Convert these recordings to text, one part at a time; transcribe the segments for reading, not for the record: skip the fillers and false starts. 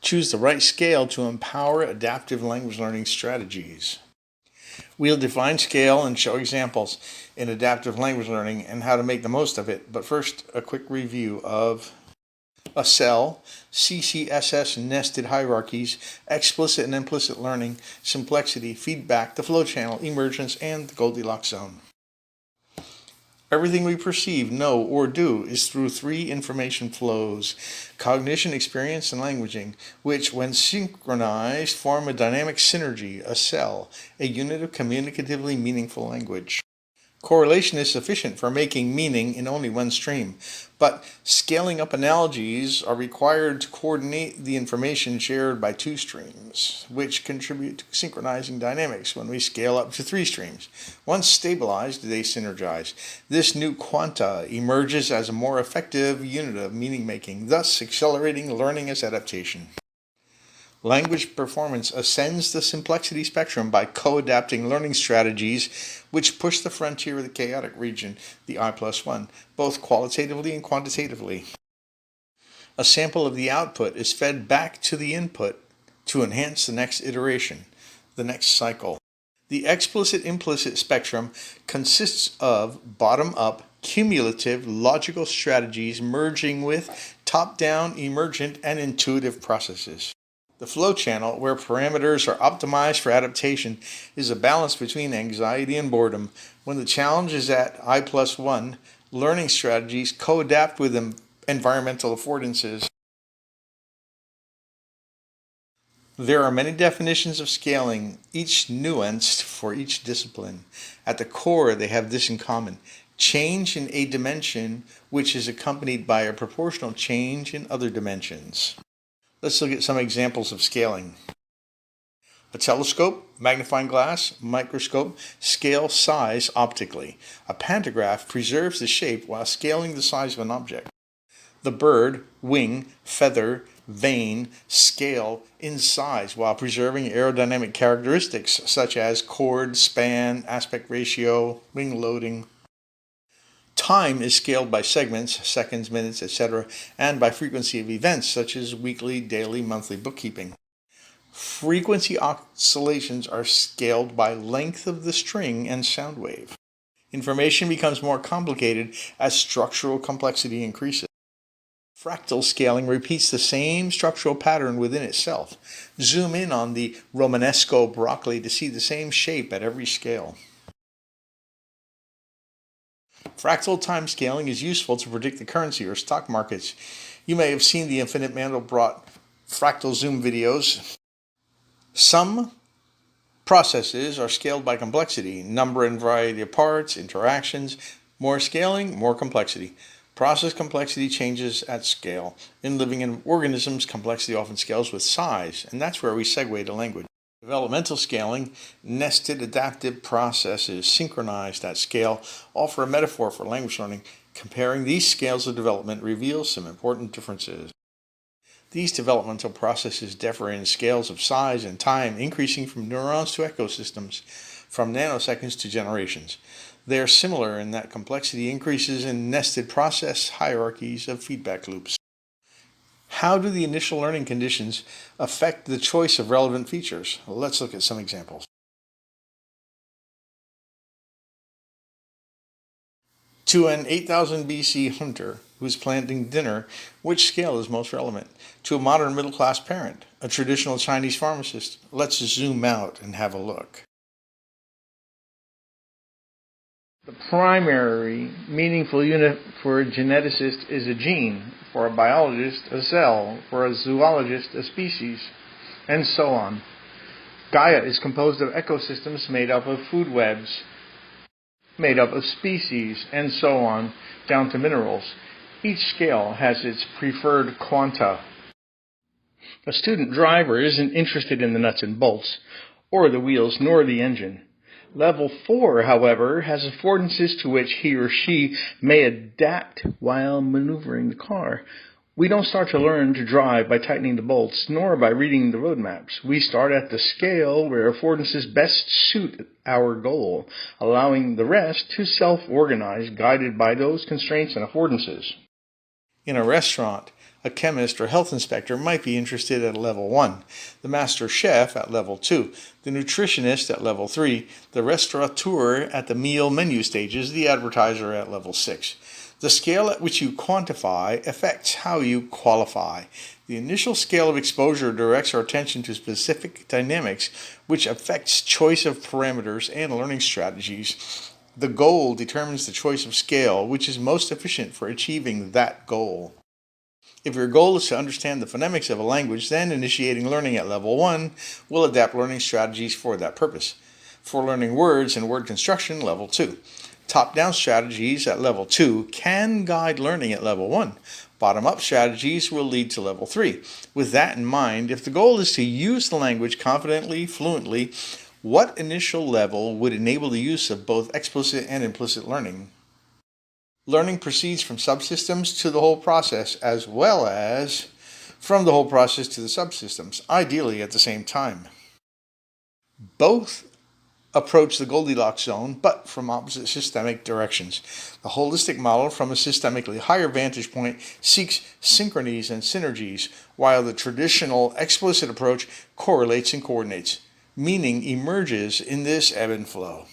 Choose the right scale to empower adaptive language learning strategies. We'll define scale and show examples in adaptive language learning and how to make the most of it. But first, a quick review of a cell, CCSS nested hierarchies, explicit and implicit learning, complexity, feedback, the flow channel, emergence, and the Goldilocks zone. Everything we perceive, know, or do is through three information flows: cognition, experience, and languaging, which, when synchronized, form a dynamic synergy, a cell, a unit of communicatively meaningful language. Correlation is sufficient for making meaning in only one stream, but scaling up analogies are required to coordinate the information shared by two streams, which contribute to synchronizing dynamics when we scale up to three streams. Once stabilized, they synergize. This new quanta emerges as a more effective unit of meaning making, thus accelerating learning as adaptation. Language performance ascends the complexity spectrum by co-adapting learning strategies which push the frontier of the chaotic region, the I+1, both qualitatively and quantitatively. A sample of the output is fed back to the input to enhance the next iteration, the next cycle. The explicit-implicit spectrum consists of bottom-up, cumulative, logical strategies merging with top-down, emergent, and intuitive processes. The flow channel, where parameters are optimized for adaptation, is a balance between anxiety and boredom. When the challenge is at I+1, learning strategies co-adapt with environmental affordances. There are many definitions of scaling, each nuanced for each discipline. At the core, they have this in common: change in a dimension which is accompanied by a proportional change in other dimensions. Let's look at some examples of scaling. A telescope, magnifying glass, microscope scale size optically. A pantograph preserves the shape while scaling the size of an object. The bird, wing, feather, vane scale in size while preserving aerodynamic characteristics such as chord, span, aspect ratio, wing loading. Time is scaled by segments, seconds, minutes, etc., and by frequency of events such as weekly, daily, monthly bookkeeping. Frequency oscillations are scaled by length of the string and sound wave. Information becomes more complicated as structural complexity increases. Fractal scaling repeats the same structural pattern within itself. Zoom in on the Romanesco broccoli to see the same shape at every scale. Fractal time scaling is useful to predict the currency or stock markets. You may have seen the Infinite Mandelbrot fractal zoom videos. Some processes are scaled by complexity, number and variety of parts, interactions. More scaling, more complexity. Process complexity changes at scale. In living organisms, complexity often scales with size, and that's where we segue to language. Developmental scaling, nested adaptive processes synchronized at scale, offer a metaphor for language learning. Comparing these scales of development reveals some important differences. These developmental processes differ in scales of size and time, increasing from neurons to ecosystems, from nanoseconds to generations. They are similar in that complexity increases in nested process hierarchies of feedback loops. How do the initial learning conditions affect the choice of relevant features? Well, let's look at some examples. To an 8000 BC hunter who's planning dinner, which scale is most relevant? To a modern middle-class parent, a traditional Chinese pharmacist? Let's zoom out and have a look. The primary meaningful unit for a geneticist is a gene, for a biologist a cell, for a zoologist a species, and so on. Gaia is composed of ecosystems made up of food webs, made up of species, and so on, down to minerals. Each scale has its preferred quanta. A student driver isn't interested in the nuts and bolts, or the wheels, nor the engine. Level 4, however, has affordances to which he or she may adapt while maneuvering the car. We don't start to learn to drive by tightening the bolts, nor by reading the road maps. We start at the scale where affordances best suit our goal, allowing the rest to self-organize, guided by those constraints and affordances. In a restaurant, A chemist or health inspector might be interested at level 1, the master chef at level 2, the nutritionist at level 3, the restaurateur at the meal menu stages, the advertiser at level 6. The scale at which you quantify affects how you qualify. The initial scale of exposure directs our attention to specific dynamics, which affects choice of parameters and learning strategies. The goal determines the choice of scale, which is most efficient for achieving that goal. If your goal is to understand the phonemics of a language, then initiating learning at level 1 will adapt learning strategies for that purpose. For learning words and word construction, level 2. Top-down strategies at level 2 can guide learning at level 1. Bottom-up strategies will lead to level 3. With that in mind, if the goal is to use the language confidently, fluently, what initial level would enable the use of both explicit and implicit learning? Learning proceeds from subsystems to the whole process, as well as from the whole process to the subsystems, ideally at the same time. Both approach the Goldilocks zone, but from opposite systemic directions. The holistic model, from a systemically higher vantage point, seeks synchronies and synergies, while the traditional explicit approach correlates and coordinates. Meaning emerges in this ebb and flow.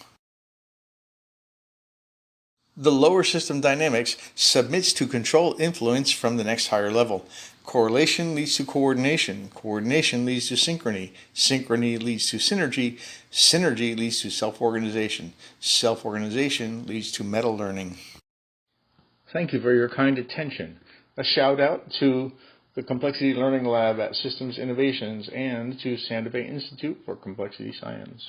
The lower system dynamics submits to control influence from the next higher level. Correlation leads to coordination. Coordination leads to synchrony. Synchrony leads to synergy. Synergy leads to self-organization. Self-organization leads to meta learning. Thank you for your kind attention. A shout out to the Complexity Learning Lab at Systems Innovations and to Santa Fe Institute for Complexity Science.